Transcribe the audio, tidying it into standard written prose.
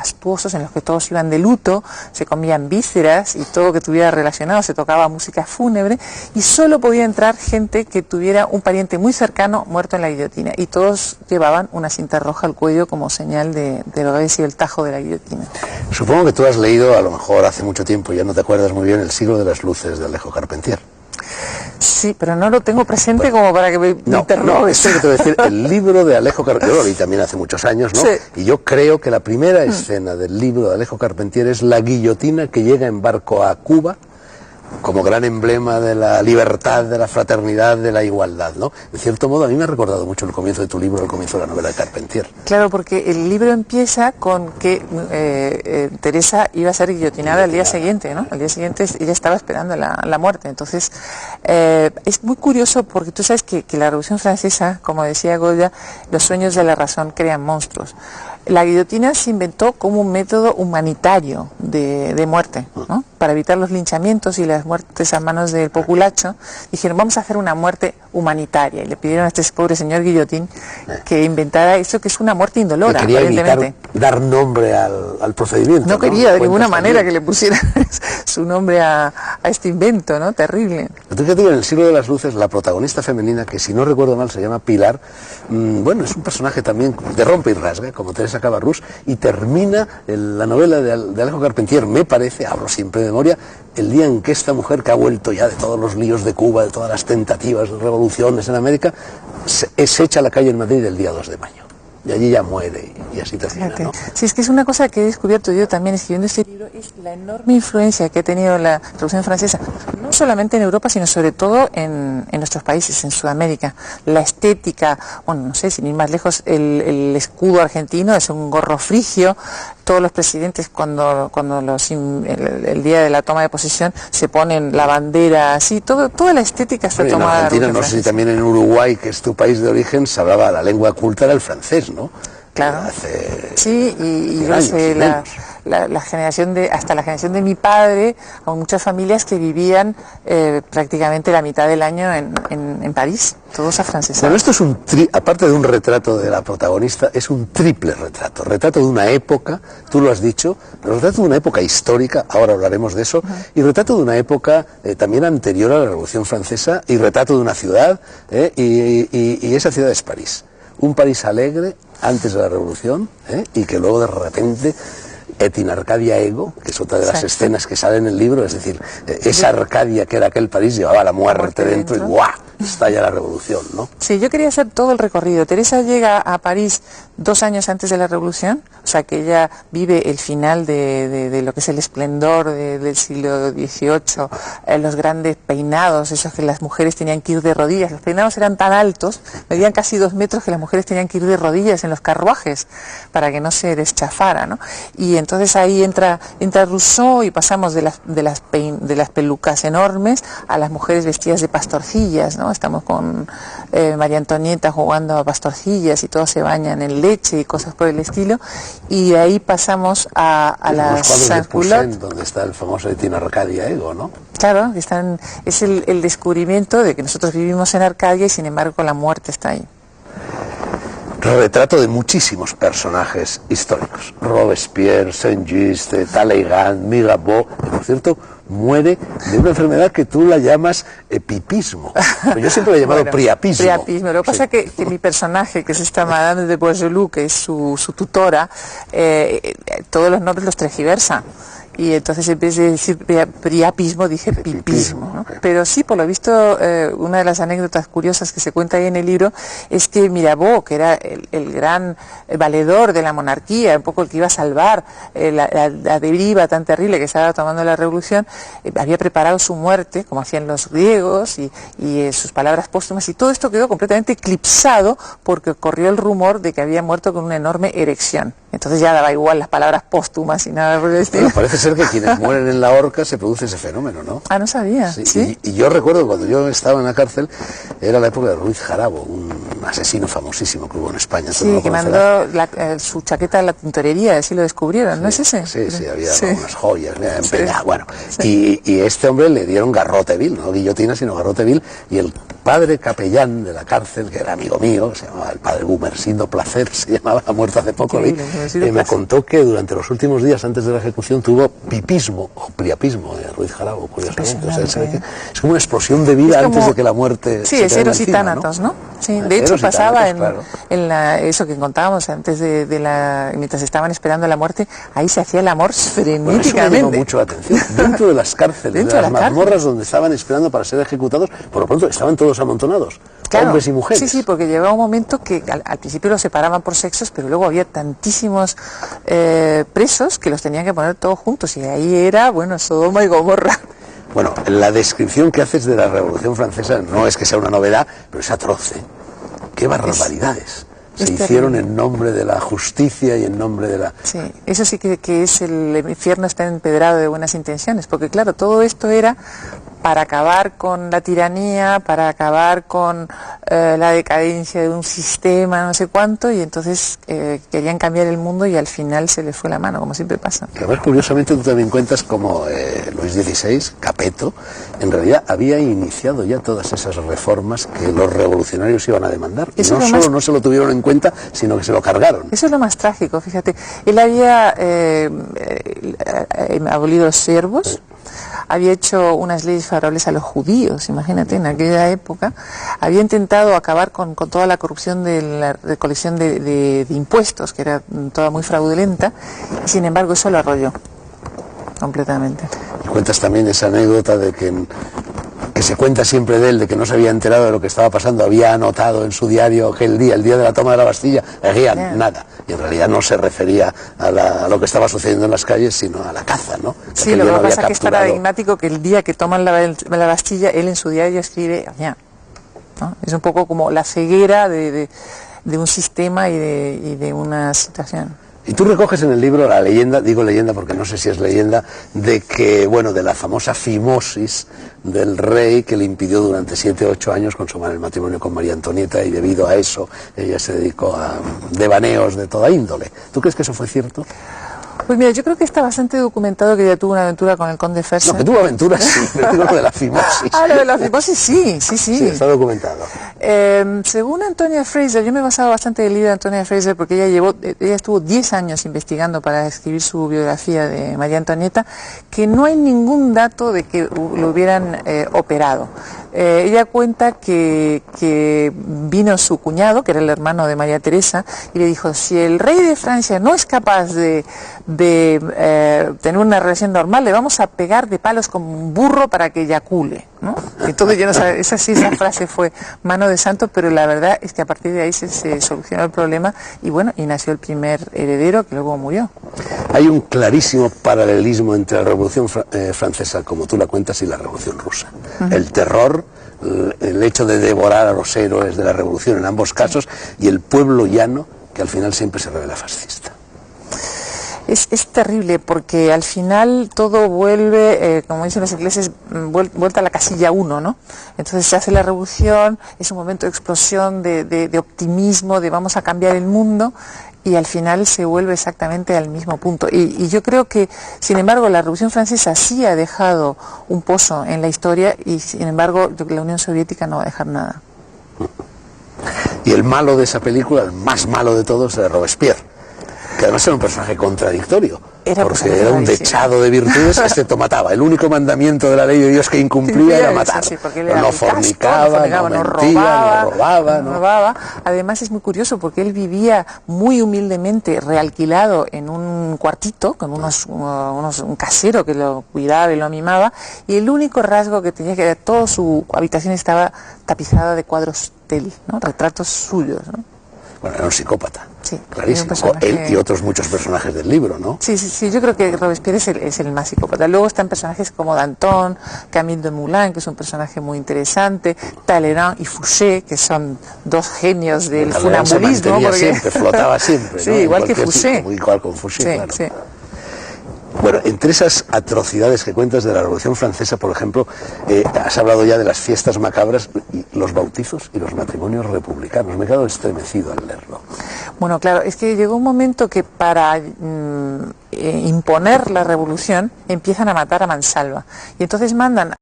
fastuosos en los que todos iban de luto, se comían vísceras y todo que tuviera relacionado, se tocaba música fúnebre, y solo podía entrar gente que tuviera un pariente muy cercano muerto en la guillotina, y todos llevaban una cinta roja al cuello como señal de lo que había sido el tajo de la guillotina. Supongo que tú has leído, a lo mejor hace mucho tiempo, ya no te acuerdas muy bien, El siglo de las luces de Alejo Carpentier. Sí, pero no lo tengo presente como para que me interrogues. No, esto que te voy a decir, el libro de Alejo Carpentier, yo lo leí también hace muchos años, ¿no? Sí. Y yo creo que la primera escena del libro de Alejo Carpentier es la guillotina que llega en barco a Cuba, como gran emblema de la libertad, de la fraternidad, de la igualdad, ¿no? De cierto modo, a mí me ha recordado mucho el comienzo de tu libro, el comienzo de la novela de Carpentier. Claro, porque el libro empieza con que Teresa iba a ser guillotinada al día siguiente, ¿no? Al día siguiente ella estaba esperando la muerte. Entonces, es muy curioso porque tú sabes que la Revolución Francesa, como decía Goya, los sueños de la razón crean monstruos. La guillotina se inventó como un método humanitario de muerte, ¿no? Para evitar los linchamientos y las muertes a manos del populacho, dijeron, vamos a hacer una muerte humanitaria, y le pidieron a este pobre señor Guillotín que inventara eso, que es una muerte indolora, que quería aparentemente. dar nombre al procedimiento. No quería de ninguna manera que le pusiera su nombre a este invento, ¿no? Terrible. Entonces, en El siglo de las luces, la protagonista femenina, que si no recuerdo mal se llama Pilar, bueno, es un personaje también de rompe y rasga, como Teresa Cabarrús, y termina la novela de Alejo Carpentier, me parece, hablo siempre de memoria, el día en que esta mujer, que ha vuelto ya de todos los líos de Cuba, de todas las tentativas de revoluciones en América, es hecha a la calle en Madrid el día 2 de mayo. Y allí ya muere y así termina, ¿no? Sí, es que es una cosa que he descubierto yo también escribiendo este libro, es la enorme influencia que ha tenido la Revolución Francesa, no solamente en Europa, sino sobre todo en nuestros países, en Sudamérica. La estética, bueno, no sé, sin ir más lejos, el escudo argentino es un gorro frigio, todos los presidentes cuando el día de la toma de posesión se ponen la bandera así, toda la estética está tomada. En Argentina, no sé si también en Uruguay, que es tu país de origen, se hablaba, la lengua culta era el francés, ¿no? Claro. Sí, y yo años, sé, la generación hasta la generación de mi padre, hay muchas familias que vivían prácticamente la mitad del año en París, todos afrancesados. Bueno, esto es aparte de un retrato de la protagonista, es un triple retrato. Retrato de una época, tú lo has dicho, retrato de una época histórica, ahora hablaremos de eso, y retrato de una época también anterior a la Revolución Francesa, y retrato de una ciudad, y esa ciudad es París. Un París alegre antes de la Revolución, y que luego de repente et in Arcadia ego, que es otra de las escenas que sale en el libro, es decir, esa Arcadia que era aquel París llevaba la muerte dentro y ¡guau!, estalla la revolución, ¿no? Sí, yo quería hacer todo el recorrido. Teresa llega a París 2 años antes de la Revolución, o sea que ella vive el final de lo que es el esplendor del siglo XVIII, los grandes peinados, esos que las mujeres tenían que ir de rodillas. Los peinados eran tan altos, medían casi 2 metros, que las mujeres tenían que ir de rodillas en los carruajes para que no se deschafara, ¿no? Y entonces ahí entra Rousseau y pasamos de las pelucas enormes a las mujeres vestidas de pastorcillas, ¿no? Estamos con María Antonieta jugando a pastorcillas y todos se bañan en leche y cosas por el estilo, y de ahí pasamos a las Sans-Culottes, donde está el famoso et in Arcadia ego, ¿no? Claro, es el descubrimiento de que nosotros vivimos en Arcadia y sin embargo la muerte está ahí. Retrato de muchísimos personajes históricos. Robespierre, Saint-Just, Talleyrand, Mirabeau, que por cierto muere de una enfermedad que tú la llamas epipismo. Pero yo siempre la he llamado priapismo. Priapismo. Lo que pasa es que mi personaje, que es esta Madame de Bourgelou, que es su tutora, todos los nombres los tergiversa. Y entonces en vez de decir priapismo dije pipismo, ¿no? Pero sí, por lo visto, una de las anécdotas curiosas que se cuenta ahí en el libro es que Mirabeau, que era el gran valedor de la monarquía, un poco el que iba a salvar la deriva tan terrible que estaba tomando la revolución, había preparado su muerte, como hacían los griegos, y sus palabras póstumas, y todo esto quedó completamente eclipsado porque corrió el rumor de que había muerto con una enorme erección. Entonces ya daba igual las palabras póstumas y nada por el estilo. Bueno, parece ser que quienes mueren en la horca se produce ese fenómeno, ¿no? Ah, no sabía. Sí, ¿Sí? Y yo recuerdo cuando yo estaba en la cárcel, era la época de Ruiz Jarabo, un asesino famosísimo que hubo en España. Sí, que mandó su chaqueta a la tintorería, así lo descubrieron, ¿no es ese? Sí, había unas joyas empeñadas, bueno. Sí. Y este hombre le dieron garrote vil, no guillotina, sino garrote vil, y el padre capellán de la cárcel, que era amigo mío, se llamaba el padre Gumersindo Placer, se llamaba, ha muerto hace poco, me contó que durante los últimos días antes de la ejecución tuvo pipismo o priapismo de Ruiz Jarabo, curiosamente. O sea, se ve que es como una explosión de vida antes de que la muerte sí, es Eros y Tánatos, ¿no? Sí, de hecho pasaba eso que contábamos antes mientras estaban esperando la muerte, ahí se hacía el amor frenéticamente. Eso me llamó mucho la atención. Dentro de las cárceles, de las mazmorras donde estaban esperando para ser ejecutados, por lo pronto estaban todos amontonados, claro, hombres y mujeres. Sí, porque llegaba un momento que al principio los separaban por sexos, pero luego había tantísimos presos que los tenían que poner todos juntos, y ahí era, bueno, Sodoma y Gomorra. Bueno, la descripción que haces de la Revolución Francesa no es que sea una novedad, pero es atroz, ¿eh? ¡Qué barbaridades! Se hicieron en nombre de la justicia y en nombre de la... Sí, eso sí que es el infierno está empedrado de buenas intenciones, porque claro, todo esto era para acabar con la tiranía, para acabar con la decadencia de un sistema, no sé cuánto, y entonces querían cambiar el mundo y al final se les fue la mano, como siempre pasa. Además, curiosamente, tú también cuentas como Luis XVI, Capeto, en realidad había iniciado ya todas esas reformas que los revolucionarios iban a demandar. Y no solo no se lo tuvieron en cuenta, sino que se lo cargaron. Eso es lo más trágico, fíjate. Él había abolido los siervos, había hecho unas leyes favorables a los judíos, imagínate, en aquella época, había intentado acabar con toda la corrupción de la recolección de impuestos, que era toda muy fraudulenta, y sin embargo eso lo arrolló completamente. Y cuentas también esa anécdota de que se cuenta siempre de él, de que no se había enterado de lo que estaba pasando, había anotado en su diario que el día de la toma de la Bastilla, nada, y en realidad no se refería a lo que estaba sucediendo en las calles, sino a la caza, ¿no? Sí, lo que pasa es que es paradigmático que el día que toman la Bastilla, él en su diario escribe, ¿no? Es un poco como la ceguera de un sistema y de una situación. Y tú recoges en el libro la leyenda, digo leyenda porque no sé si es leyenda, de que, bueno, de la famosa fimosis del rey que le impidió durante 7 o 8 años consumar el matrimonio con María Antonieta, y debido a eso ella se dedicó a devaneos de toda índole. ¿Tú crees que eso fue cierto? Pues mira, yo creo que está bastante documentado que ella tuvo una aventura con el conde Fersen. No, que tuvo aventuras, sí, pero digo lo de la fimosis. Lo de la fimosis sí. Sí, está documentado. Según Antonia Fraser, yo me he basado bastante en el libro de Antonia Fraser porque ella estuvo 10 años investigando para escribir su biografía de María Antonieta, que no hay ningún dato de que lo hubieran operado. Ella cuenta que vino su cuñado, que era el hermano de María Teresa, y le dijo, si el rey de Francia no es capaz de tener una relación normal, le vamos a pegar de palos como un burro para que eyacule, ¿no? Entonces yo no sé, esa frase fue mano de santo, pero la verdad es que a partir de ahí se solucionó el problema y nació el primer heredero que luego murió. Hay un clarísimo paralelismo entre la Revolución Francesa, como tú la cuentas, y la Revolución Rusa. El terror, el hecho de devorar a los héroes de la Revolución en ambos casos, y el pueblo llano, que al final siempre se revela fascista. Es terrible porque al final todo vuelve, como dicen los ingleses, vuelta a la casilla 1, ¿no? Entonces se hace la revolución, es un momento de explosión, de optimismo, de vamos a cambiar el mundo, y al final se vuelve exactamente al mismo punto. Y yo creo que, sin embargo, la Revolución Francesa sí ha dejado un pozo en la historia, y sin embargo, yo creo que la Unión Soviética no va a dejar nada. Y el malo de esa película, el más malo de todos, era Robespierre, que además era un personaje contradictorio, porque era un dechado de virtudes, excepto mataba. El único mandamiento de la ley de Dios que incumplía era matar. No fornicaba, no mentía, no robaba. Además es muy curioso porque él vivía muy humildemente, realquilado en un cuartito, con un casero que lo cuidaba y lo mimaba, y el único rasgo que tenía, que toda su habitación estaba tapizada de cuadros de él, ¿no? Retratos suyos, ¿no? Bueno, era un psicópata, sí, clarísimo. Él y otros muchos personajes del libro, ¿no? Sí, yo creo que Robespierre es el más psicópata. Luego están personajes como Danton, Camille Desmoulins, que es un personaje muy interesante, Talleyrand y Fouché, que son dos genios del funambulismo. Siempre, flotaba siempre, sí, ¿no? igual que Fouché. Igual con Fouché, sí, claro. Sí. Bueno, entre esas atrocidades que cuentas de la Revolución Francesa, por ejemplo, has hablado ya de las fiestas macabras, y los bautizos y los matrimonios republicanos. Me he quedado estremecido al leerlo. Bueno, claro, es que llegó un momento que para imponer la revolución empiezan a matar a mansalva. Y entonces mandan